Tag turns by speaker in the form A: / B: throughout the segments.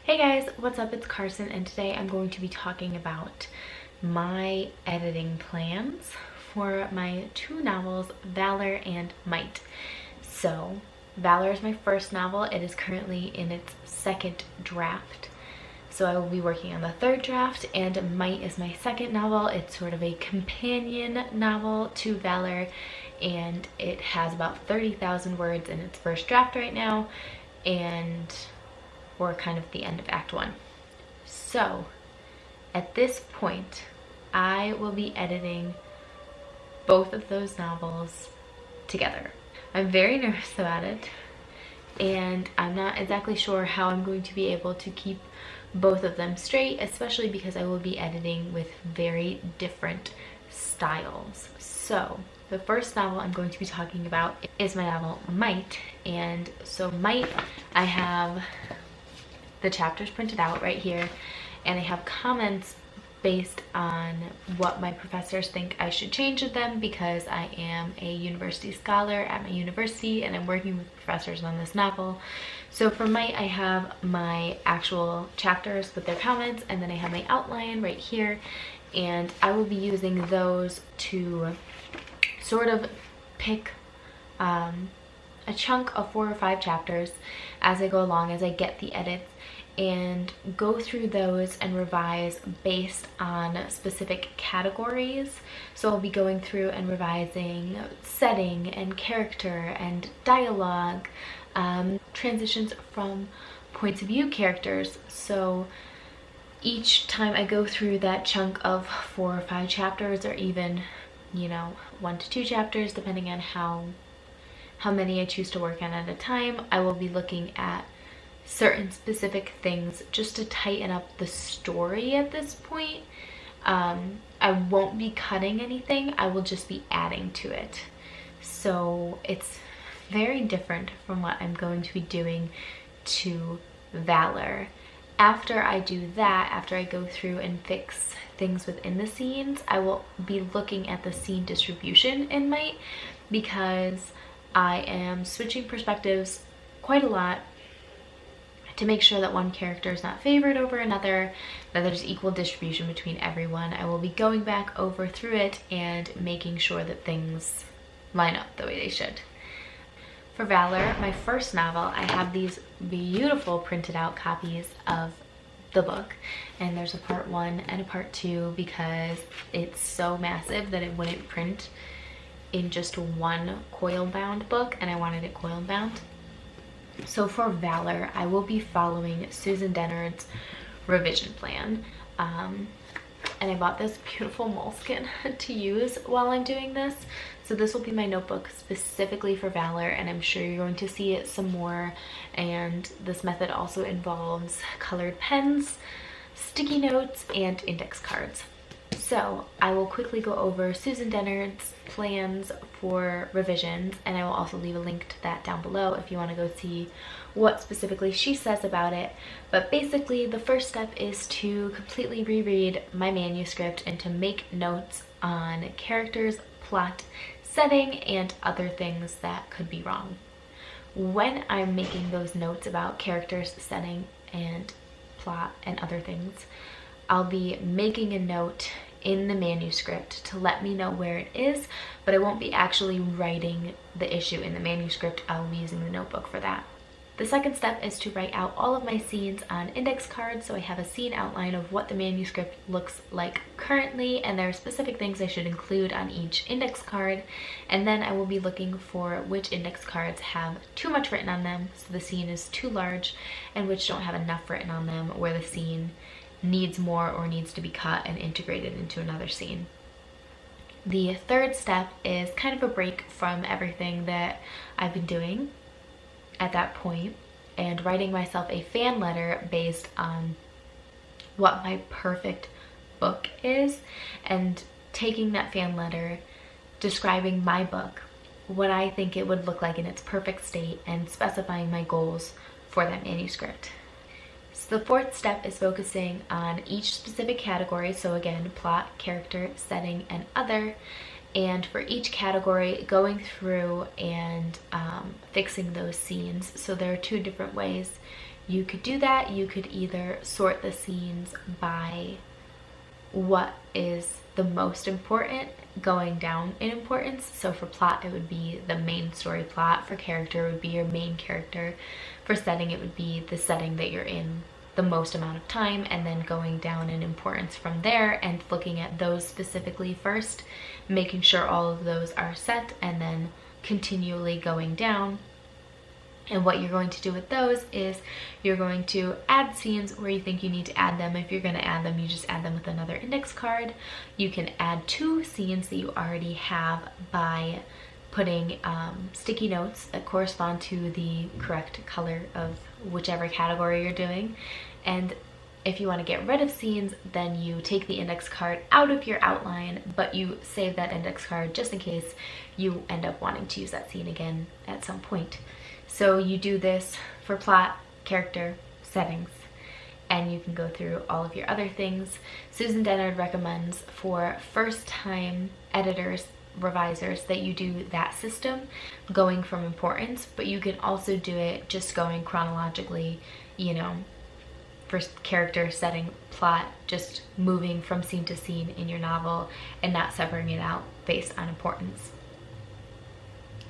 A: Hey guys, what's up? It's Carson, and today I'm going to be talking about my editing plans for my two novels, Valor and Might. So, Valor is my first novel. It is currently in its second draft. So I will be working on the third draft, and Might is my second novel. It's sort of a companion novel to Valor, and it has about 30,000 words in its first draft right now, and we're kind of the end of Act 1. So at this point, I will be editing both of those novels together. I'm very nervous about it, and I'm not exactly sure how I'm going to be able to keep both of them straight, especially because I will be editing with very different styles. So the first novel I'm going to be talking about is my novel Might, and so Might, I have the chapters printed out right here, and I have comments based on what my professors think I should change with them, because I am a university scholar at my university and I'm working with professors on this novel. So for Might, I have my actual chapters with their comments, and then I have my outline right here, and I will be using those to sort of pick a chunk of 4 or 5 chapters as I go along, as I get the edits, and go through those and revise based on specific categories. So I'll be going through and revising setting and character and dialogue, transitions from points of view characters. So each time I go through that chunk of 4 or 5 chapters, or even 1 to 2 chapters, depending on how many I choose to work on at a time, I will be looking at certain specific things just to tighten up the story at this point. I won't be cutting anything, I will just be adding to it. So it's very different from what I'm going to be doing to Valor. After I do that, after I go through and fix things within the scenes, I will be looking at the scene distribution in Might, because I am switching perspectives quite a lot to make sure that one character is not favored over another, that there's equal distribution between everyone. I will be going back over through it and making sure that things line up the way they should. For Valor, my first novel, I have these beautiful printed out copies of the book, and there's a part 1 and a part 2 because it's so massive that it wouldn't print in just one coil bound book, and I wanted it coil bound. So for Valor, I will be following Susan Dennard's revision plan, and I bought this beautiful moleskin to use while I'm doing this. So this will be my notebook specifically for Valor, and I'm sure you're going to see it some more. And this method also involves colored pens, sticky notes, and index cards. So I will quickly go over Susan Dennard's plans for revisions, and I will also leave a link to that down below if you want to go see what specifically she says about it. But basically, the first step is to completely reread my manuscript and to make notes on characters, plot, setting, and other things that could be wrong. When I'm making those notes about characters, setting, and plot, and other things, I'll be making a note in the manuscript to let me know where it is, but I won't be actually writing the issue in the manuscript. I will be using the notebook for that. The second step is to write out all of my scenes on index cards, so I have a scene outline of what the manuscript looks like currently, and there are specific things I should include on each index card, and then I will be looking for which index cards have too much written on them, so the scene is too large, and which don't have enough written on them, where the scene needs more or needs to be cut and integrated into another scene. The third step is kind of a break from everything that I've been doing at that point, and writing myself a fan letter based on what my perfect book is, and taking that fan letter, describing my book, what I think it would look like in its perfect state, and specifying my goals for that manuscript. So the fourth step is focusing on each specific category. So again, plot, character, setting, and other. And for each category, going through and fixing those scenes. So there are 2 different ways you could do that. You could either sort the scenes by what is the most important, going down in importance. So for plot, it would be the main story plot. For character, it would be your main character. For setting, it would be the setting that you're in the most amount of time, and then going down in importance from there and looking at those specifically first, making sure all of those are set, and then continually going down. And what you're going to do with those is you're going to add scenes where you think you need to add them. If you're going to add them, you just add them with another index card. You can add 2 scenes that you already have by putting sticky notes that correspond to the correct color of whichever category you're doing. And if you want to get rid of scenes, then you take the index card out of your outline, but you save that index card just in case you end up wanting to use that scene again at some point. So you do this for plot, character, settings, and you can go through all of your other things. Susan Dennard recommends for first-time editors, revisers, that you do that system, going from importance, but you can also do it just going chronologically, you know, first character, setting, plot, just moving from scene to scene in your novel and not separating it out based on importance.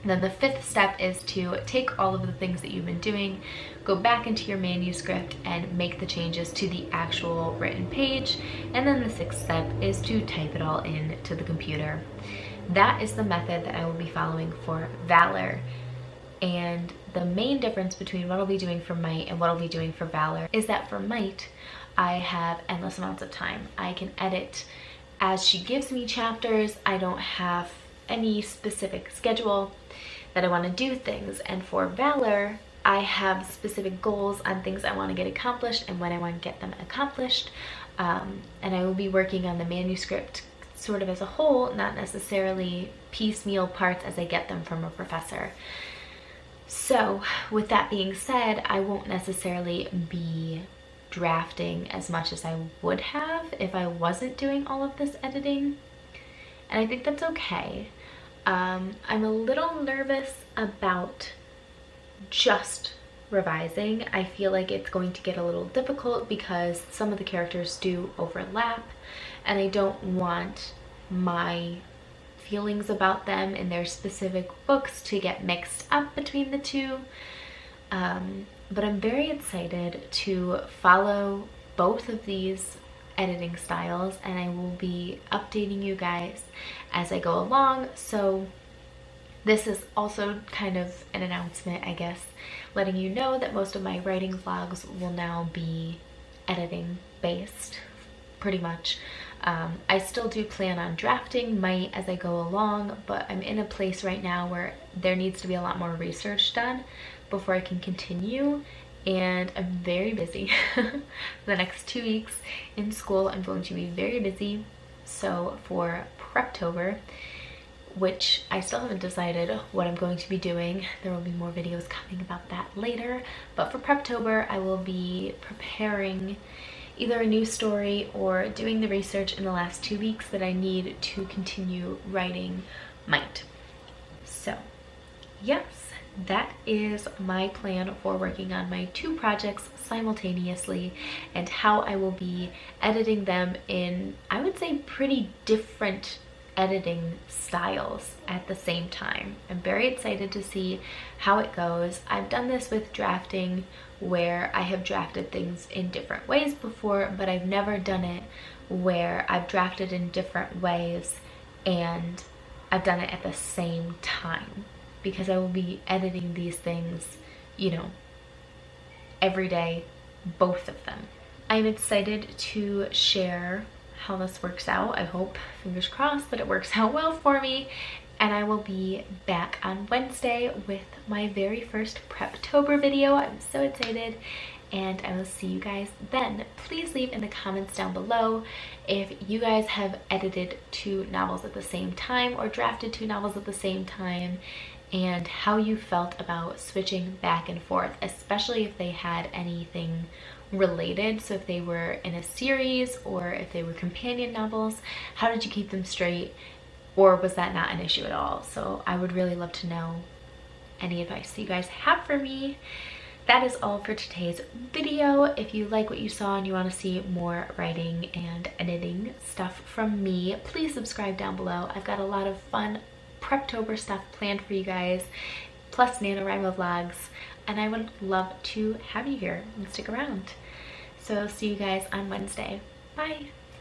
A: Then the 5th step is to take all of the things that you've been doing, go back into your manuscript and make the changes to the actual written page. And then the 6th step is to type it all in to the computer. That is the method that I will be following for Valor. And the main difference between what I'll be doing for Might and what I'll be doing for Valor is that for Might, I have endless amounts of time. I can edit as she gives me chapters. I don't have any specific schedule that I want to do things. And for Valor, I have specific goals on things I want to get accomplished and when I want to get them accomplished. And I will be working on the manuscript sort of as a whole, not necessarily piecemeal parts as I get them from a professor. So with that being said, I won't necessarily be drafting as much as I would have if I wasn't doing all of this editing. And I think that's okay. I'm a little nervous about just revising. I feel like it's going to get a little difficult because some of the characters do overlap, and I don't want my feelings about them in their specific books to get mixed up between the two. But I'm very excited to follow both of these editing styles, and I will be updating you guys as I go along. So this is also kind of an announcement, I guess, letting you know that most of my writing vlogs will now be editing based, pretty much. I still do plan on drafting Might as I go along, but I'm in a place right now where there needs to be a lot more research done before I can continue. And I'm very busy. The next 2 weeks in school, I'm going to be very busy. So for Preptober, which I still haven't decided what I'm going to be doing, there will be more videos coming about that later. But for Preptober, I will be preparing either a new story or doing the research in the last 2 weeks that I need to continue writing Might. So yes, that is my plan for working on my 2 projects simultaneously and how I will be editing them in, I would say, pretty different editing styles at the same time. I'm very excited to see how it goes. I've done this with drafting where I have drafted things in different ways before, but I've never done it where I've drafted in different ways and I've done it at the same time, because I will be editing these things, you know, every day, both of them. I'm excited to share how this works out. I hope, fingers crossed, that it works out well for me. And I will be back on Wednesday with my very first Preptober video. I'm so excited, and I will see you guys then. Please leave in the comments down below if you guys have edited 2 novels at the same time or drafted 2 novels at the same time, and how you felt about switching back and forth, especially if they had anything related. So if they were in a series or if they were companion novels, how did you keep them straight? Or was that not an issue at all? So I would really love to know any advice that you guys have for me. that is all for today's video. If you like what you saw and you want to see more writing and editing stuff from me, please subscribe down below. I've got a lot of fun Preptober stuff planned for you guys, plus NaNoWriMo vlogs, and I would love to have you here and stick around. So see you guys on Wednesday. Bye!